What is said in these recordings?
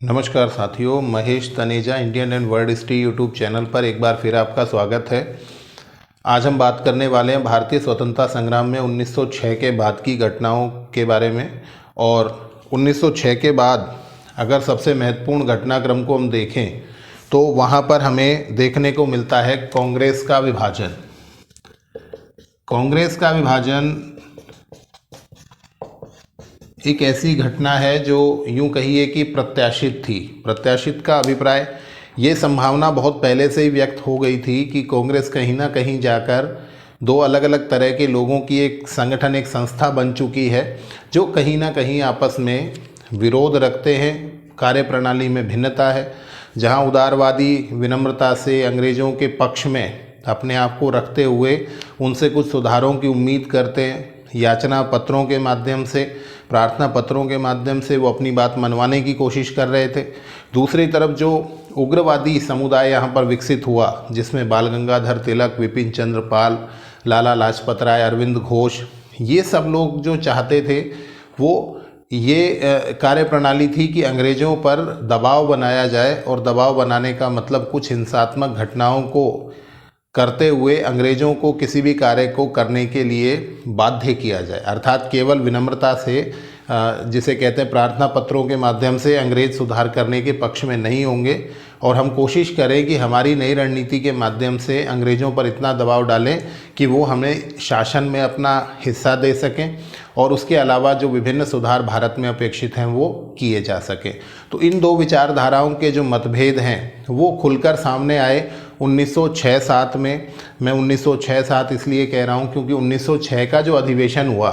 नमस्कार साथियों, Mahesh Taneja Indian and world history YouTube channel पर एक बार फिर आपका स्वागत है। आज हम बात करने वाले हैं भारतीय स्वतंत्रता संग्राम में 1906 के बाद की घटनाओं के बारे में। और 1906 के बाद अगर सबसे महत्वपूर्ण घटनाक्रम को हम देखें तो वहाँ पर हमें देखने को मिलता है कांग्रेस का विभाजन। कांग्रेस का विभाजन एक ऐसी घटना है जो यूं कहिए कि प्रत्याशित थी। प्रत्याशित का अभिप्राय, ये संभावना बहुत पहले से ही व्यक्त हो गई थी कि कांग्रेस कहीं ना कहीं जाकर दो अलग अलग तरह के लोगों की एक संगठन, एक संस्था बन चुकी है जो कहीं ना कहीं आपस में विरोध रखते हैं। कार्यप्रणाली में भिन्नता है। जहां उदारवादी विनम्रता से अंग्रेज़ों के पक्ष में अपने आप को रखते हुए उनसे कुछ सुधारों की उम्मीद करते हैं, याचना पत्रों के माध्यम से, प्रार्थना पत्रों के माध्यम से वो अपनी बात मनवाने की कोशिश कर रहे थे। दूसरी तरफ जो उग्रवादी समुदाय यहाँ पर विकसित हुआ, जिसमें बाल गंगाधर तिलक, विपिन चंद्र पाल, लाला लाजपत राय, अरविंद घोष, ये सब लोग जो चाहते थे वो ये कार्यप्रणाली थी कि अंग्रेज़ों पर दबाव बनाया जाए। और दबाव बनाने का मतलब कुछ हिंसात्मक घटनाओं को करते हुए अंग्रेज़ों को किसी भी कार्य को करने के लिए बाध्य किया जाए। अर्थात केवल विनम्रता से, जिसे कहते हैं प्रार्थना पत्रों के माध्यम से, अंग्रेज़ सुधार करने के पक्ष में नहीं होंगे। और हम कोशिश करें कि हमारी नई रणनीति के माध्यम से अंग्रेज़ों पर इतना दबाव डालें कि वो हमें शासन में अपना हिस्सा दे सकें और उसके अलावा जो विभिन्न सुधार भारत में अपेक्षित हैं वो किए जा सकें। तो इन दो विचारधाराओं के जो मतभेद हैं वो खुलकर सामने आए 1906-07 में। मैं 1906-07 इसलिए कह रहा हूँ क्योंकि 1906 का जो अधिवेशन हुआ,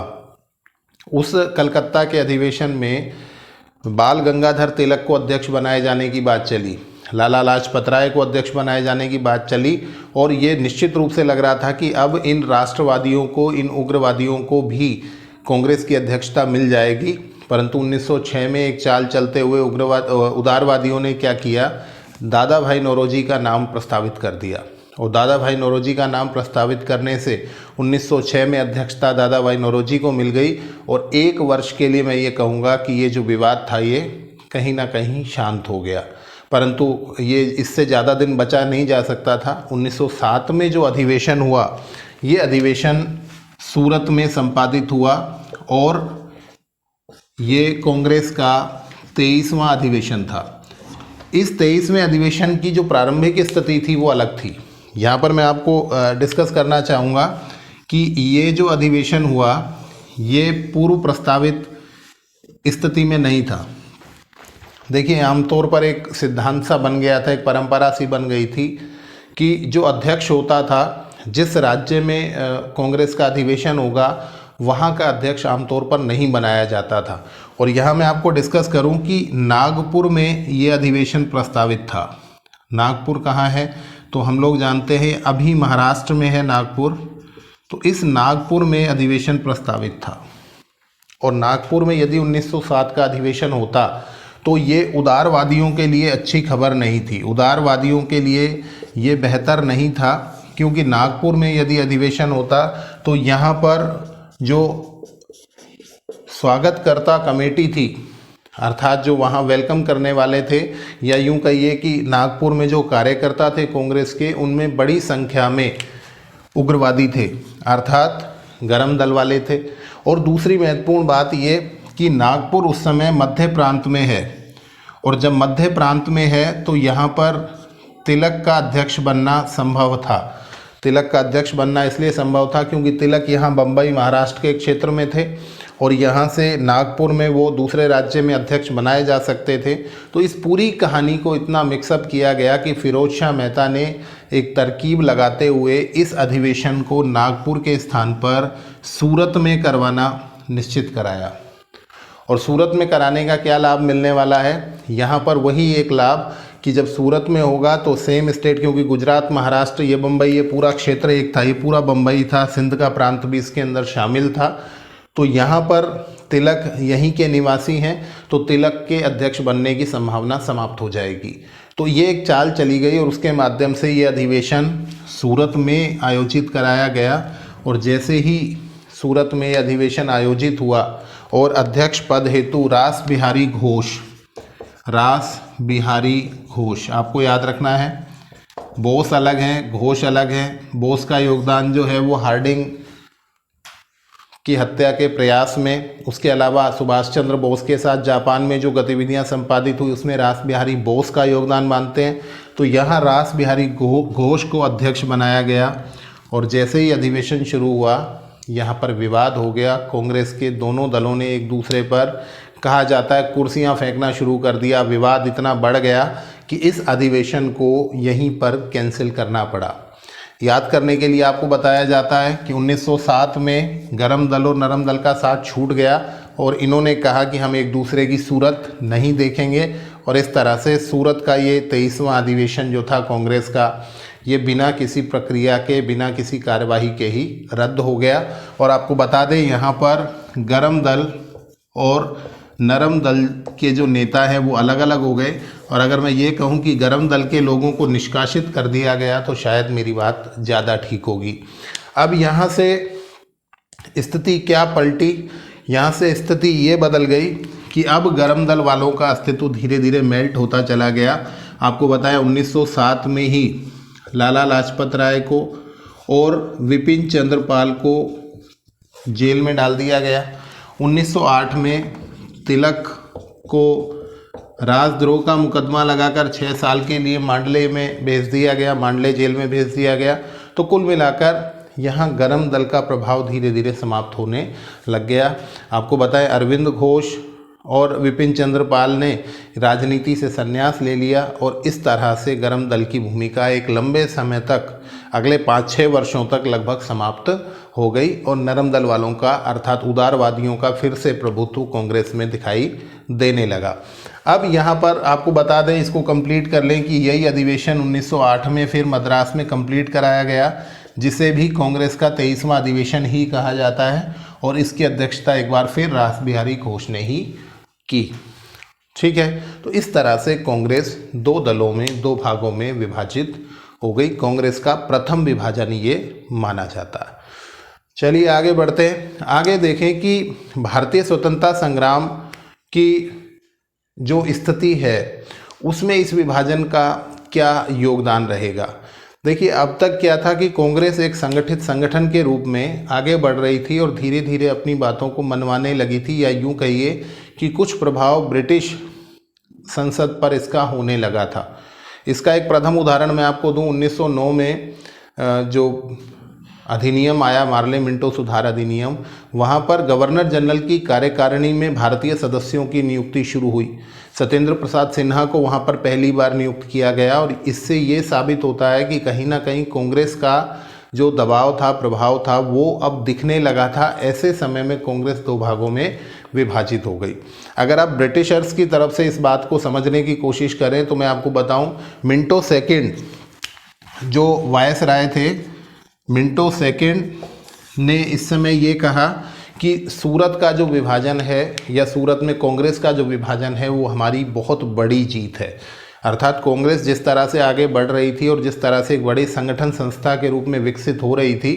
उस कलकत्ता के अधिवेशन में बाल गंगाधर तिलक को अध्यक्ष बनाए जाने की बात चली, लाला लाजपत राय को अध्यक्ष बनाए जाने की बात चली। और ये निश्चित रूप से लग रहा था कि अब इन राष्ट्रवादियों को, इन उग्रवादियों को भी कांग्रेस की अध्यक्षता मिल जाएगी। परंतु 1906 में एक चाल चलते हुए उदारवादियों ने क्या किया, दादा भाई नौरोजी का नाम प्रस्तावित कर दिया। और दादा भाई नौरोजी का नाम प्रस्तावित करने से 1906 में अध्यक्षता दादा भाई नौरोजी को मिल गई। और एक वर्ष के लिए मैं ये कहूँगा कि ये जो विवाद था ये कहीं ना कहीं शांत हो गया। परंतु ये इससे ज़्यादा दिन बचा नहीं जा सकता था। 1907 में जो अधिवेशन हुआ, ये अधिवेशन सूरत में संपादित हुआ और ये कांग्रेस का 23वां अधिवेशन था। इस 23वें अधिवेशन की जो प्रारंभिक स्थिति थी वो अलग थी। यहाँ पर मैं आपको डिस्कस करना चाहूँगा कि ये जो अधिवेशन हुआ ये पूर्व प्रस्तावित स्थिति में नहीं था। देखिए, आमतौर पर एक सिद्धांत सा बन गया था, एक परंपरा सी बन गई थी कि जो अध्यक्ष होता था, जिस राज्य में कांग्रेस का अधिवेशन होगा वहाँ का अध्यक्ष आमतौर पर नहीं बनाया जाता था। और यहाँ मैं आपको डिस्कस करूँ कि नागपुर में ये अधिवेशन प्रस्तावित था। नागपुर कहाँ है तो हम लोग जानते हैं अभी महाराष्ट्र में है नागपुर। तो इस नागपुर में अधिवेशन प्रस्तावित था। और नागपुर में यदि 1907 का अधिवेशन होता तो ये उदारवादियों के लिए अच्छी खबर नहीं थी, उदारवादियों के लिए ये बेहतर नहीं था। क्योंकि नागपुर में यदि अधिवेशन होता तो यहाँ पर जो स्वागतकर्ता कमेटी थी, अर्थात जो वहाँ वेलकम करने वाले थे, या यूँ कहिए कि नागपुर में जो कार्यकर्ता थे कांग्रेस के, उनमें बड़ी संख्या में उग्रवादी थे, अर्थात गरम दल वाले थे। और दूसरी महत्वपूर्ण बात ये कि नागपुर उस समय मध्य प्रांत में है। और जब मध्य प्रांत में है तो यहाँ पर तिलक का अध्यक्ष बनना संभव था। तिलक का अध्यक्ष बनना इसलिए संभव था क्योंकि तिलक यहाँ बम्बई, महाराष्ट्र के क्षेत्र में थे और यहाँ से नागपुर में वो दूसरे राज्य में अध्यक्ष बनाए जा सकते थे। तो इस पूरी कहानी को इतना मिक्सअप किया गया कि फिरोज शाह मेहता ने एक तरकीब लगाते हुए इस अधिवेशन को नागपुर के स्थान पर सूरत में करवाना निश्चित कराया। और सूरत में कराने का क्या लाभ मिलने वाला है, यहाँ पर वही एक लाभ कि जब सूरत में होगा तो सेम स्टेट, क्योंकि गुजरात, महाराष्ट्र, ये बम्बई, ये पूरा क्षेत्र एक था, ये पूरा बम्बई था, सिंध का प्रांत भी इसके अंदर शामिल था। तो यहाँ पर तिलक यहीं के निवासी हैं तो तिलक के अध्यक्ष बनने की संभावना समाप्त हो जाएगी। तो ये एक चाल चली गई और उसके माध्यम से ये अधिवेशन सूरत में आयोजित कराया गया। और जैसे ही सूरत में अधिवेशन आयोजित हुआ और अध्यक्ष पद हेतु रास बिहारी घोष रास बिहारी घोष, आपको याद रखना है। बोस अलग हैं, घोष अलग हैं। बोस का योगदान जो है वो हार्डिंग की हत्या के प्रयास में, उसके अलावा सुभाष चंद्र बोस के साथ जापान में जो गतिविधियां संपादित हुई उसमें रास बिहारी बोस का योगदान मानते हैं। तो यहाँ रास बिहारी घोष को अध्यक्ष बनाया गया और जैसे ही अधिवेशन शुरू हुआ यहाँ पर विवाद हो गया। कांग्रेस के दोनों दलों ने एक दूसरे पर, कहा जाता है, कुर्सियां फेंकना शुरू कर दिया। विवाद इतना बढ़ गया कि इस अधिवेशन को यहीं पर कैंसिल करना पड़ा। याद करने के लिए आपको बताया जाता है कि 1907 में गरम दल और नरम दल का साथ छूट गया और इन्होंने कहा कि हम एक दूसरे की सूरत नहीं देखेंगे और इस तरह से सूरत का ये 23वां अधिवेशन जो था कांग्रेस का, ये बिना किसी प्रक्रिया के, बिना किसी कार्यवाही के ही रद्द हो गया। और आपको बता दें यहाँ पर गरम दल और नरम दल के जो नेता हैं वो अलग अलग हो गए। और अगर मैं ये कहूँ कि गरम दल के लोगों को निष्कासित कर दिया गया तो शायद मेरी बात ज़्यादा ठीक होगी। अब यहाँ से स्थिति क्या पलटी? यहाँ से स्थिति ये बदल गई कि अब गरम दल वालों का अस्तित्व धीरे धीरे मेल्ट होता चला गया। आपको बताया 1907 में ही लाला लाजपत राय को और विपिन चंद्र पाल को जेल में डाल दिया गया। 1908 में तिलक को राजद्रोह का मुकदमा लगाकर 6 साल के लिए मांडले में भेज दिया गया, मांडले जेल में भेज दिया गया। तो कुल मिलाकर यहाँ गरम दल का प्रभाव धीरे धीरे समाप्त होने लग गया। आपको बताएं अरविंद घोष और विपिन चंद्र पाल ने राजनीति से संन्यास ले लिया और इस तरह से गरम दल की भूमिका एक लंबे समय तक, अगले 5-6 वर्षों तक लगभग समाप्त हो गई और नरम दल वालों का अर्थात उदारवादियों का फिर से प्रभुत्व कांग्रेस में दिखाई देने लगा। अब यहाँ पर आपको बता दें, इसको कंप्लीट कर लें कि यही अधिवेशन 1908 में फिर मद्रास में कंप्लीट कराया गया, जिसे भी कांग्रेस का 23वां अधिवेशन ही कहा जाता है और इसकी अध्यक्षता एक बार फिर रास बिहारी घोष ने ही की। ठीक है, तो इस तरह से कांग्रेस 2 दलों में, 2 भागों में विभाजित हो गई। कांग्रेस का प्रथम विभाजन ये माना जाता है। चलिए आगे बढ़ते हैं। आगे देखें कि भारतीय स्वतंत्रता संग्राम की जो स्थिति है उसमें इस विभाजन का क्या योगदान रहेगा। देखिए, अब तक क्या था कि कांग्रेस एक संगठित संगठन के रूप में आगे बढ़ रही थी और धीरे धीरे अपनी बातों को मनवाने लगी थी, या यूं कहिए कि कुछ प्रभाव ब्रिटिश संसद पर इसका होने लगा था। इसका एक प्रथम उदाहरण मैं आपको दूं, 1909 में जो अधिनियम आया, मार्ले मिंटो सुधार अधिनियम, वहाँ पर गवर्नर जनरल की कार्यकारिणी में भारतीय सदस्यों की नियुक्ति शुरू हुई। सत्येंद्र प्रसाद सिन्हा को वहाँ पर पहली बार नियुक्त किया गया और इससे ये साबित होता है कि कहीं ना कहीं कांग्रेस का जो दबाव था, प्रभाव था, वो अब दिखने लगा था। ऐसे समय में कांग्रेस 2 भागों में विभाजित हो गई। अगर आप ब्रिटिशर्स की तरफ से इस बात को समझने की कोशिश करें तो मैं आपको बताऊं, मिंटो सेकेंड जो वायसराय थे, मिंटो सेकेंड ने इस समय ये कहा कि सूरत का जो विभाजन है या सूरत में कांग्रेस का जो विभाजन है वो हमारी बहुत बड़ी जीत है। अर्थात कांग्रेस जिस तरह से आगे बढ़ रही थी और जिस तरह से एक बड़ी संगठन संस्था के रूप में विकसित हो रही थी,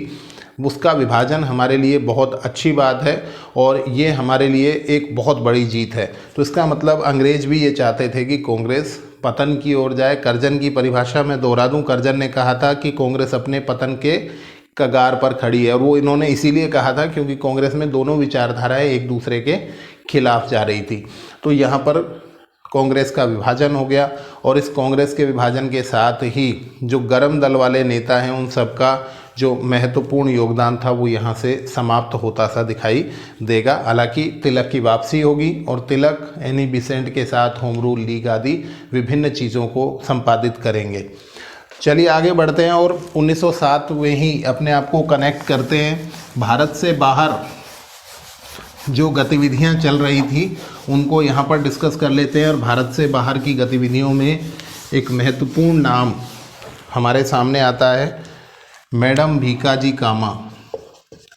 उसका विभाजन हमारे लिए बहुत अच्छी बात है और ये हमारे लिए एक बहुत बड़ी जीत है। तो इसका मतलब अंग्रेज भी ये चाहते थे कि कांग्रेस पतन की ओर जाए। कर्जन की परिभाषा में दोहरा दूं, कर्जन ने कहा था कि कांग्रेस अपने पतन के कगार पर खड़ी है और वो इन्होंने इसीलिए कहा था क्योंकि कांग्रेस में दोनों विचारधाराएं एक दूसरे के खिलाफ जा रही थी। तो यहाँ पर कांग्रेस का विभाजन हो गया और इस कांग्रेस के विभाजन के साथ ही जो गरम दल वाले नेता हैं उन सबका जो महत्वपूर्ण योगदान था वो यहाँ से समाप्त होता सा दिखाई देगा। हालांकि तिलक की वापसी होगी और तिलक एनी बिसेंट के साथ होम रूल लीग आदि विभिन्न चीज़ों को संपादित करेंगे। चलिए आगे बढ़ते हैं और 1907 में ही अपने आप को कनेक्ट करते हैं। भारत से बाहर जो गतिविधियां चल रही थी उनको यहाँ पर डिस्कस कर लेते हैं और भारत से बाहर की गतिविधियों में एक महत्वपूर्ण नाम हमारे सामने आता है, मैडम भीकाजी कामा।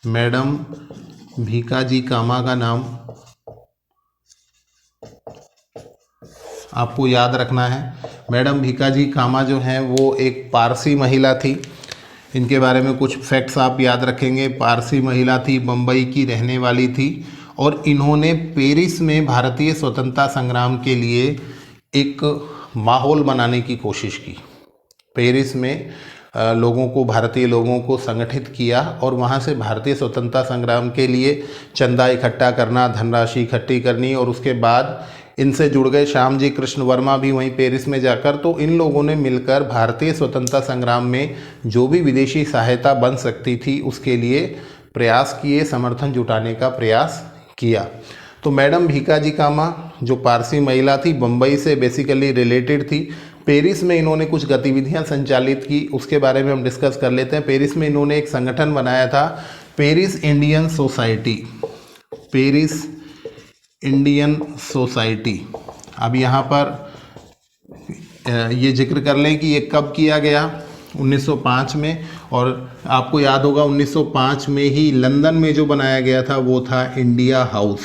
मैडम भीकाजी कामा का नाम आपको याद रखना है। मैडम भीकाजी कामा जो हैं वो एक पारसी महिला थी। इनके बारे में कुछ फैक्ट्स आप याद रखेंगे। पारसी महिला थी, बम्बई की रहने वाली थी और इन्होंने पेरिस में भारतीय स्वतंत्रता संग्राम के लिए एक माहौल बनाने की कोशिश की। पेरिस में लोगों को, भारतीय लोगों को संगठित किया और वहाँ से भारतीय स्वतंत्रता संग्राम के लिए चंदा इकट्ठा करना, धनराशि इकट्ठी करनी, और उसके बाद इनसे जुड़ गए श्याम जी कृष्ण वर्मा भी वहीं पेरिस में जाकर, तो इन लोगों ने मिलकर भारतीय स्वतंत्रता संग्राम में जो भी विदेशी सहायता बन सकती थी उसके लिए प्रयास किए, समर्थन जुटाने का प्रयास किया। तो मैडम भीकाजी कामा जो पारसी महिला थी, बम्बई से बेसिकली रिलेटेड थी। पेरिस में इन्होंने कुछ गतिविधियां संचालित की, उसके बारे में हम डिस्कस कर लेते हैं। पेरिस में इन्होंने एक संगठन बनाया था, Paris Indian society. Paris Indian society. अब यहाँ पर ये जिक्र कर लें कि ये कब किया गया, 1905 में। और आपको याद होगा 1905 में ही लंदन में जो बनाया गया था वो था इंडिया हाउस।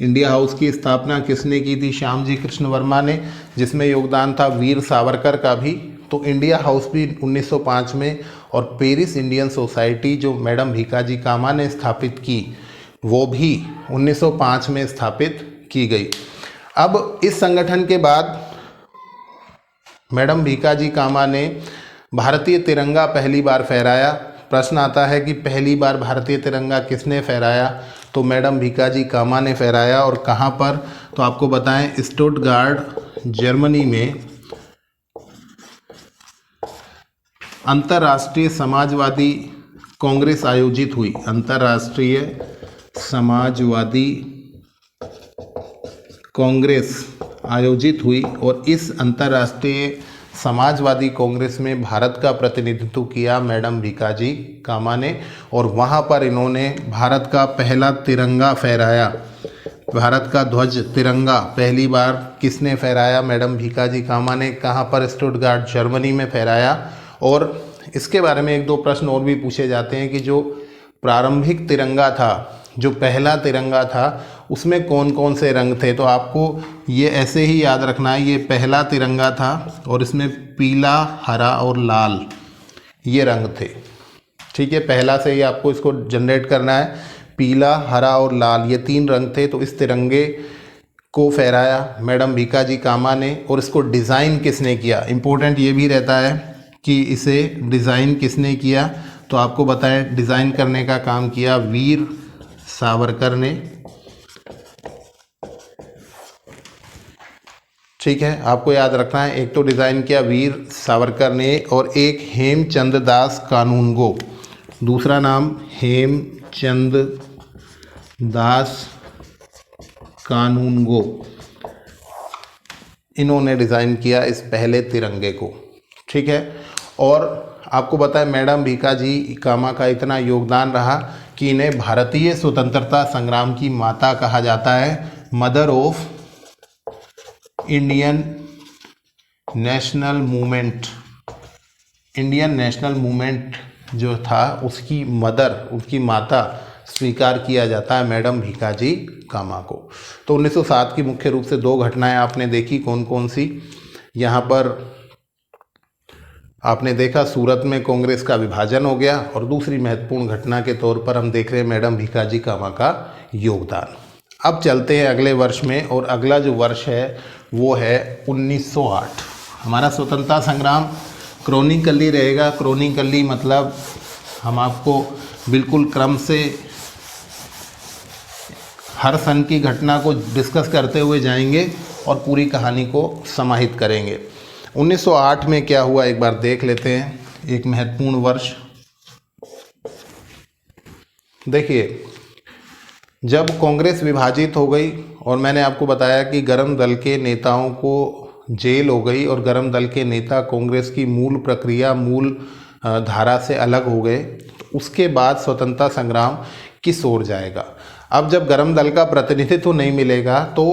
इंडिया हाउस की स्थापना किसने की थी? श्याम जी कृष्ण वर्मा ने, जिसमें योगदान था वीर सावरकर का भी। तो इंडिया हाउस भी 1905 में, और पेरिस इंडियन सोसाइटी जो मैडम भीकाजी कामा ने स्थापित की वो भी 1905 में स्थापित की गई। अब इस संगठन के बाद मैडम भीकाजी कामा ने भारतीय तिरंगा पहली बार फहराया। प्रश्न आता है कि पहली बार भारतीय तिरंगा किसने फहराया? तो मैडम भीकाजी कामा ने फहराया। और कहाँ पर? तो आपको बताएं, स्टुटगार्ट जर्मनी में अंतर्राष्ट्रीय समाजवादी कांग्रेस आयोजित हुई। अंतर्राष्ट्रीय समाजवादी कांग्रेस आयोजित हुई, और इस अंतर्राष्ट्रीय समाजवादी कांग्रेस में भारत का प्रतिनिधित्व किया मैडम भीकाजी कामा ने, और वहाँ पर इन्होंने भारत का पहला तिरंगा फहराया। भारत का ध्वज तिरंगा पहली बार किसने फहराया? मैडम भीकाजी कामा ने। कहाँ पर? स्टुटगार्ट जर्मनी में फहराया। और इसके बारे में एक दो प्रश्न और भी पूछे जाते हैं कि जो प्रारंभिक तिरंगा था, जो पहला तिरंगा था, उसमें कौन कौन से रंग थे? तो आपको ये ऐसे ही याद रखना है, ये पहला तिरंगा था और इसमें पीला, हरा और लाल ये रंग थे। ठीक है, पहला से ही आपको इसको जनरेट करना है। पीला, हरा और लाल ये तीन रंग थे। तो इस तिरंगे को फहराया मैडम भीकाजी कामा ने। और इसको डिज़ाइन किसने किया? इम्पोर्टेंट ये भी रहता है कि इसे डिज़ाइन किसने किया। तो आपको बताएं, डिज़ाइन करने का काम किया वीर सावरकर ने। ठीक है, आपको याद रखना है, एक तो डिज़ाइन किया वीर सावरकर ने, और एक हेमचंद दास कानूनगो। दूसरा नाम हेमचंद दास कानूनगो। इन्होंने डिज़ाइन किया इस पहले तिरंगे को। ठीक है, और आपको बताएं मैडम भीकाजी कामा का इतना योगदान रहा कि इन्हें भारतीय स्वतंत्रता संग्राम की माता कहा जाता है, mother of Indian national movement. Indian national movement जो था उसकी मदर, उसकी माता स्वीकार किया जाता है मैडम भीकाजी कामा को। तो 1907 की मुख्य रूप से दो घटनाएं आपने देखी, कौन कौन सी? यहाँ पर आपने देखा सूरत में कांग्रेस का विभाजन हो गया, और दूसरी महत्वपूर्ण घटना के तौर पर हम देख रहे हैं मैडम भीकाजी कामा का योगदान। अब चलते हैं अगले वर्ष में, और अगला जो वर्ष है वो है 1908। हमारा स्वतंत्रता संग्राम क्रॉनिकली रहेगा। क्रॉनिकली मतलब हम आपको बिल्कुल क्रम से हर सन की घटना को डिस्कस करते हुए जाएंगे और पूरी कहानी को समाहित करेंगे। 1908 में क्या हुआ एक बार देख लेते हैं, एक महत्वपूर्ण वर्ष। देखिए, जब कांग्रेस विभाजित हो गई और मैंने आपको बताया कि गरम दल के नेताओं को जेल हो गई, और गरम दल के नेता कांग्रेस की मूल प्रक्रिया, मूल धारा से अलग हो गए, तो उसके बाद स्वतंत्रता संग्राम किस ओर जाएगा? अब जब गरम दल का प्रतिनिधित्व नहीं मिलेगा तो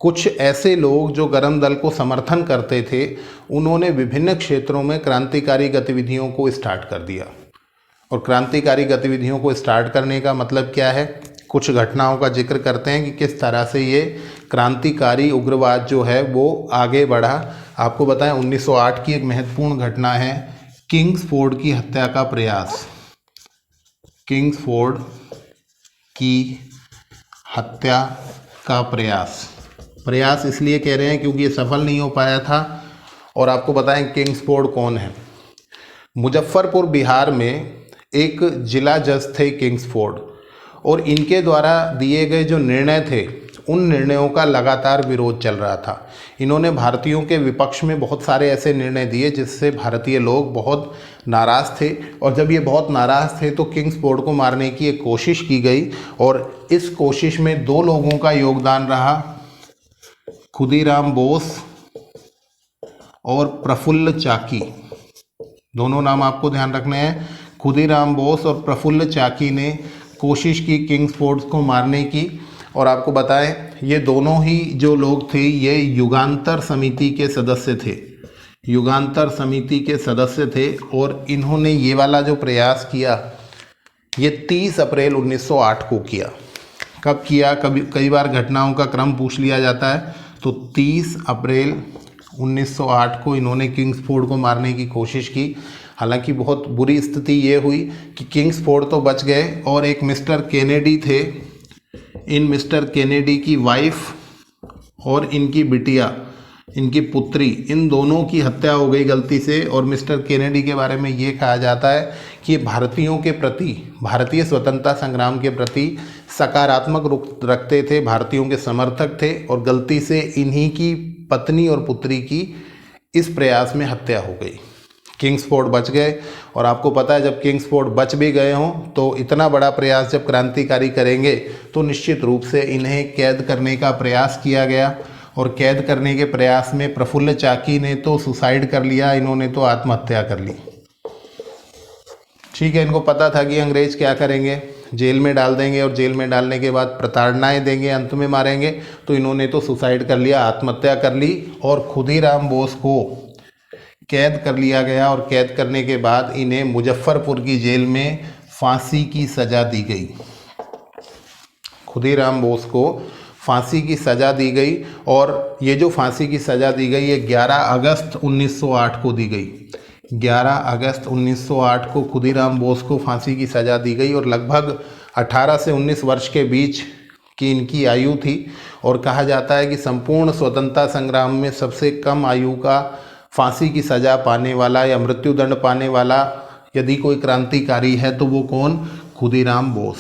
कुछ ऐसे लोग जो गरम दल को समर्थन करते थे, उन्होंने विभिन्न क्षेत्रों में क्रांतिकारी गतिविधियों को स्टार्ट कर दिया। और क्रांतिकारी गतिविधियों को स्टार्ट करने का मतलब क्या है? कुछ घटनाओं का जिक्र करते हैं कि किस तरह से ये क्रांतिकारी उग्रवाद जो है वो आगे बढ़ा। आपको बताएं 1908 की एक महत्वपूर्ण घटना है किंग्सफोर्ड की हत्या का प्रयास। किंग्सफोर्ड की हत्या का प्रयास। प्रयास इसलिए कह रहे हैं क्योंकि ये सफल नहीं हो पाया था। और आपको बताएं किंग्सफोर्ड कौन है। मुजफ्फरपुर बिहार में एक जिला जज थे किंग्सफोर्ड, और इनके द्वारा दिए गए जो निर्णय थे उन निर्णयों का लगातार विरोध चल रहा था। इन्होंने भारतीयों के विपक्ष में बहुत सारे ऐसे निर्णय दिए जिससे भारतीय लोग बहुत नाराज़ थे, और जब ये बहुत नाराज़ थे तो किंग्सफोर्ड को मारने की एक कोशिश की गई। और इस कोशिश में दो लोगों का योगदान रहा, खुदीराम बोस और प्रफुल्ल चाकी। दोनों नाम आपको ध्यान रखने हैं। खुदीराम बोस और प्रफुल्ल चाकी ने कोशिश की किंग्सफोर्ड को मारने की। और आपको बताएं ये दोनों ही जो लोग थे ये युगांतर समिति के सदस्य थे, युगांतर समिति के सदस्य थे। और इन्होंने ये वाला जो प्रयास किया ये 30 अप्रैल 1908 को किया। कब किया, कई बार घटनाओं का क्रम पूछ लिया जाता है। तो 30 अप्रैल 1908 को इन्होंने किंग्सफोर्ड को मारने की कोशिश की। हालांकि बहुत बुरी स्थिति ये हुई कि किंग्सफोर्ड तो बच गए, और एक मिस्टर केनेडी थे, इन मिस्टर केनेडी की वाइफ और इनकी बिटिया, इनकी पुत्री, इन दोनों की हत्या हो गई गलती से। और मिस्टर केनेडी के बारे में ये कहा जाता है कि भारतीयों के प्रति, भारतीय स्वतंत्रता संग्राम के प्रति सकारात्मक रुख रखते थे, भारतीयों के समर्थक थे, और गलती से इन्हीं की पत्नी और पुत्री की इस प्रयास में हत्या हो गई। किंग्सफोर्ड बच गए। और आपको पता है जब किंग्सफोर्ड बच भी गए हों तो इतना बड़ा प्रयास जब क्रांतिकारी करेंगे तो निश्चित रूप से इन्हें कैद करने का प्रयास किया गया। और कैद करने के प्रयास में प्रफुल्ल चाकी ने तो सुसाइड कर लिया, इन्होंने तो आत्महत्या कर ली। ठीक है, इनको पता था कि अंग्रेज क्या करेंगे, जेल में डाल देंगे, और जेल में डालने के बाद प्रताड़नाएं देंगे, अंत में मारेंगे। तो इन्होंने तो सुसाइड कर लिया, आत्महत्या कर ली। और खुदीराम बोस को कैद कर लिया गया, और कैद करने के बाद इन्हें मुजफ्फरपुर की जेल में फांसी की सज़ा दी गई। खुदीराम बोस को फांसी की सज़ा दी गई। और ये जो फांसी की सज़ा दी गई ये 11 अगस्त 1908 को दी गई। 11 अगस्त 1908 को खुदीराम बोस को फांसी की सज़ा दी गई। और लगभग 18 से 19 वर्ष के बीच की इनकी आयु थी। और कहा जाता है कि संपूर्ण स्वतंत्रता संग्राम में सबसे कम आयु का फांसी की सज़ा पाने वाला या मृत्युदंड पाने वाला यदि कोई क्रांतिकारी है तो वो कौन, खुदीराम बोस।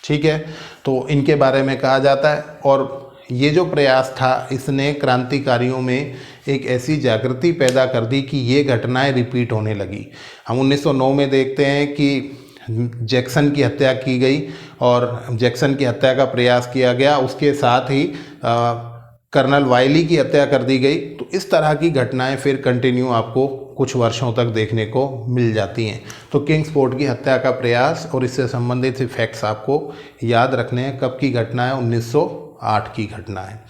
ठीक है, तो इनके बारे में कहा जाता है। और ये जो प्रयास था इसने क्रांतिकारियों में एक ऐसी जागृति पैदा कर दी कि ये घटनाएं रिपीट होने लगी। हम 1909 में देखते हैं कि जैक्सन की हत्या की गई, और जैक्सन की हत्या का प्रयास किया गया। उसके साथ ही कर्नल वायली की हत्या कर दी गई। तो इस तरह की घटनाएं फिर कंटिन्यू आपको कुछ वर्षों तक देखने को मिल जाती हैं। तो किंग्सफोर्ड की हत्या का प्रयास और इससे संबंधित फैक्ट्स आपको याद रखने हैं। कब की घटना है, 1908 की घटना है।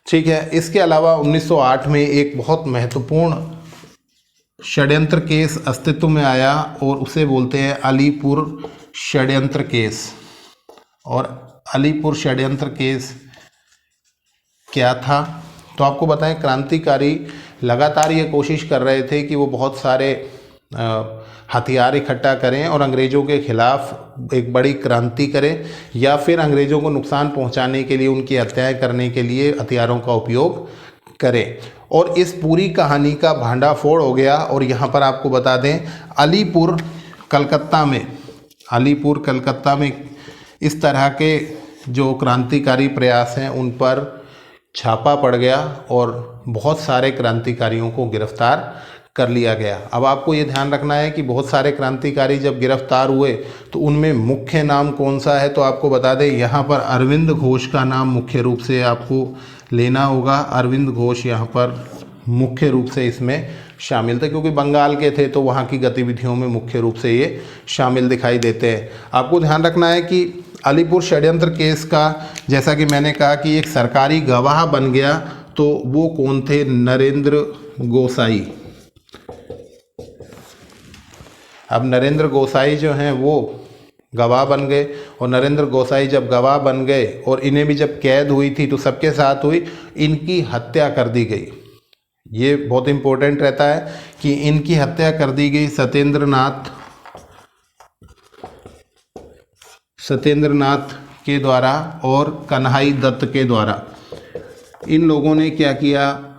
ठीक है, इसके अलावा 1908 में एक बहुत महत्वपूर्ण षड्यंत्र केस अस्तित्व में आया, और उसे बोलते हैं अलीपुर षड्यंत्र केस। और अलीपुर षड्यंत्र केस क्या था, तो आपको बताएं क्रांतिकारी लगातार ये कोशिश कर रहे थे कि वो बहुत सारे हथियार इकट्ठा करें और अंग्रेज़ों के खिलाफ एक बड़ी क्रांति करें, या फिर अंग्रेज़ों को नुकसान पहुंचाने के लिए, उनकी हत्याएं करने के लिए हथियारों का उपयोग करें। और इस पूरी कहानी का भांडाफोड़ हो गया। और यहाँ पर आपको बता दें अलीपुर कलकत्ता में इस तरह के जो क्रांतिकारी प्रयास हैं उन पर छापा पड़ गया, और बहुत सारे क्रांतिकारियों को गिरफ्तार कर लिया गया। अब आपको ये ध्यान रखना है कि बहुत सारे क्रांतिकारी जब गिरफ्तार हुए तो उनमें मुख्य नाम कौन सा है, तो आपको बता दें यहाँ पर अरविंद घोष का नाम मुख्य रूप से आपको लेना होगा। अरविंद घोष यहाँ पर मुख्य रूप से इसमें शामिल थे, क्योंकि बंगाल के थे तो वहाँ की गतिविधियों में मुख्य रूप से ये शामिल दिखाई देते हैं। आपको ध्यान रखना है कि अलीपुर षड्यंत्र केस का, जैसा कि मैंने कहा कि एक सरकारी गवाह बन गया, तो वो कौन थे, नरेंद्र गोसाई। अब नरेंद्र गोसाई जो हैं वो गवाह बन गए, और नरेंद्र गोसाई जब गवाह बन गए और इन्हें भी जब कैद हुई थी तो सबके साथ हुई, इनकी हत्या कर दी गई। ये बहुत इम्पोर्टेंट रहता है कि इनकी हत्या कर दी गई सत्येंद्रनाथ के द्वारा और कन्हाई दत्त के द्वारा। इन लोगों ने क्या किया,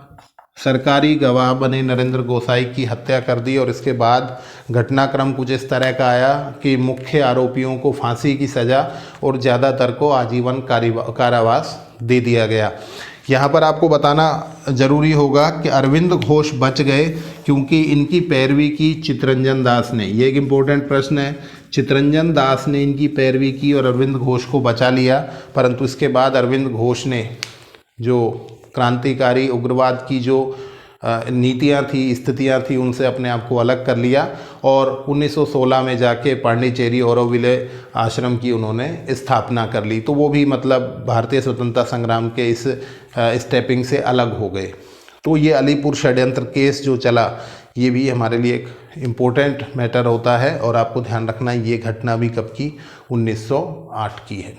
सरकारी गवाह बने नरेंद्र गोसाई की हत्या कर दी और इसके बाद घटनाक्रम कुछ इस तरह का आया कि मुख्य आरोपियों को फांसी की सज़ा और ज़्यादातर को आजीवन कारावास दे दिया गया। यहाँ पर आपको बताना ज़रूरी होगा कि अरविंद घोष बच गए क्योंकि इनकी पैरवी की चितरंजन दास ने। ये एक इम्पोर्टेंट प्रश्न है। चितरंजन दास ने इनकी पैरवी की और अरविंद घोष को बचा लिया, परंतु इसके बाद अरविंद घोष ने जो क्रांतिकारी उग्रवाद की जो नीतियां थी, स्थितियां थी, उनसे अपने आप को अलग कर लिया और 1916 में जाके पांडिचेरी औरोविले आश्रम की उन्होंने स्थापना कर ली। तो वो भी मतलब भारतीय स्वतंत्रता संग्राम के इस स्टेपिंग से अलग हो गए। तो ये अलीपुर षड्यंत्र केस जो चला, ये भी हमारे लिए एक इम्पोर्टेंट मैटर होता है और आपको ध्यान रखना ये घटना भी कब की, 1908 की है।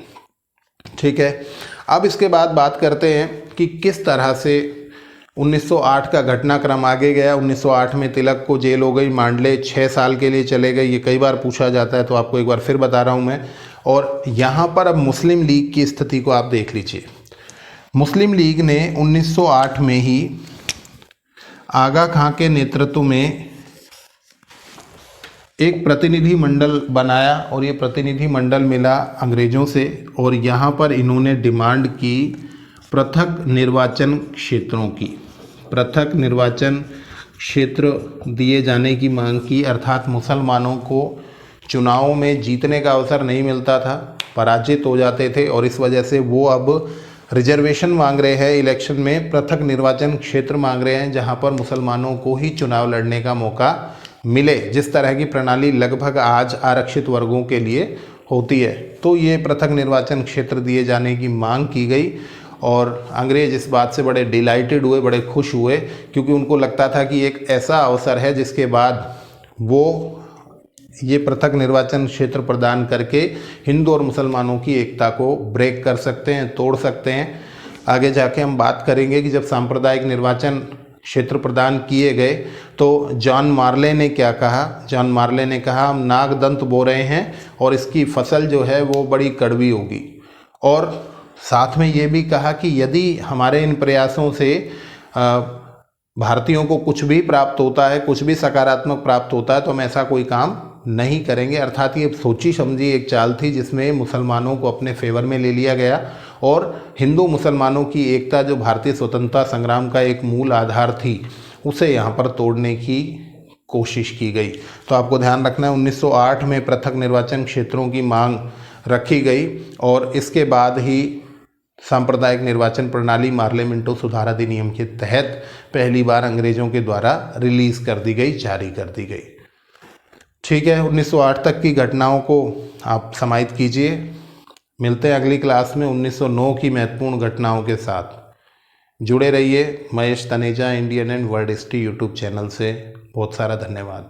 ठीक है, अब इसके बाद बात करते हैं कि किस तरह से 1908 का घटनाक्रम आगे गया। 1908 में तिलक को जेल हो गई, मांडले 6 साल के लिए चले गए। ये कई बार पूछा जाता है तो आपको एक बार फिर बता रहा हूँ मैं। और यहाँ पर अब मुस्लिम लीग की स्थिति को आप देख लीजिए। मुस्लिम लीग ने 1908 में ही आगा खां के नेतृत्व में एक प्रतिनिधि मंडल बनाया और ये प्रतिनिधि मंडल मिला अंग्रेज़ों से और यहाँ पर इन्होंने डिमांड की पृथक निर्वाचन क्षेत्रों की, पृथक निर्वाचन क्षेत्र दिए जाने की मांग की। अर्थात मुसलमानों को चुनाव में जीतने का अवसर नहीं मिलता था, पराजित हो जाते थे और इस वजह से वो अब रिजर्वेशन मांग रहे हैं इलेक्शन में, पृथक निर्वाचन क्षेत्र मांग रहे हैं जहां पर मुसलमानों को ही चुनाव लड़ने का मौका मिले, जिस तरह की प्रणाली लगभग आज आरक्षित वर्गों के लिए होती है। तो ये पृथक निर्वाचन क्षेत्र दिए जाने की मांग की गई और अंग्रेज़ इस बात से बड़े डिलाइटेड हुए, बड़े खुश हुए, क्योंकि उनको लगता था कि एक ऐसा अवसर है जिसके बाद वो ये पृथक निर्वाचन क्षेत्र प्रदान करके हिंदू और मुसलमानों की एकता को ब्रेक कर सकते हैं, तोड़ सकते हैं। आगे जाके हम बात करेंगे कि जब सांप्रदायिक निर्वाचन क्षेत्र प्रदान किए गए तो जॉन मार्ले ने क्या कहा। जॉन मार्ले ने कहा हम नागदंत बो रहे हैं और इसकी फसल जो है वो बड़ी कड़वी होगी, और साथ में ये भी कहा कि यदि हमारे इन प्रयासों से भारतीयों को कुछ भी प्राप्त होता है, कुछ भी सकारात्मक प्राप्त होता है, तो हम ऐसा कोई काम नहीं करेंगे। अर्थात ये सोची समझी एक चाल थी जिसमें मुसलमानों को अपने फेवर में ले लिया गया और हिंदू मुसलमानों की एकता, जो भारतीय स्वतंत्रता संग्राम का एक मूल आधार थी, उसे यहाँ पर तोड़ने की कोशिश की गई। तो आपको ध्यान रखना है 1908 में पृथक निर्वाचन क्षेत्रों की मांग रखी गई और इसके बाद ही सांप्रदायिक निर्वाचन प्रणाली मार्ले मिंटो सुधार अधिनियम के तहत पहली बार अंग्रेज़ों के द्वारा रिलीज़ कर दी गई, जारी कर दी गई। ठीक है, 1908 तक की घटनाओं को आप समाहित कीजिए। मिलते हैं अगली क्लास में 1909 की महत्वपूर्ण घटनाओं के साथ। जुड़े रहिए Mahesh Taneja Indian and world history YouTube channel से। बहुत सारा धन्यवाद।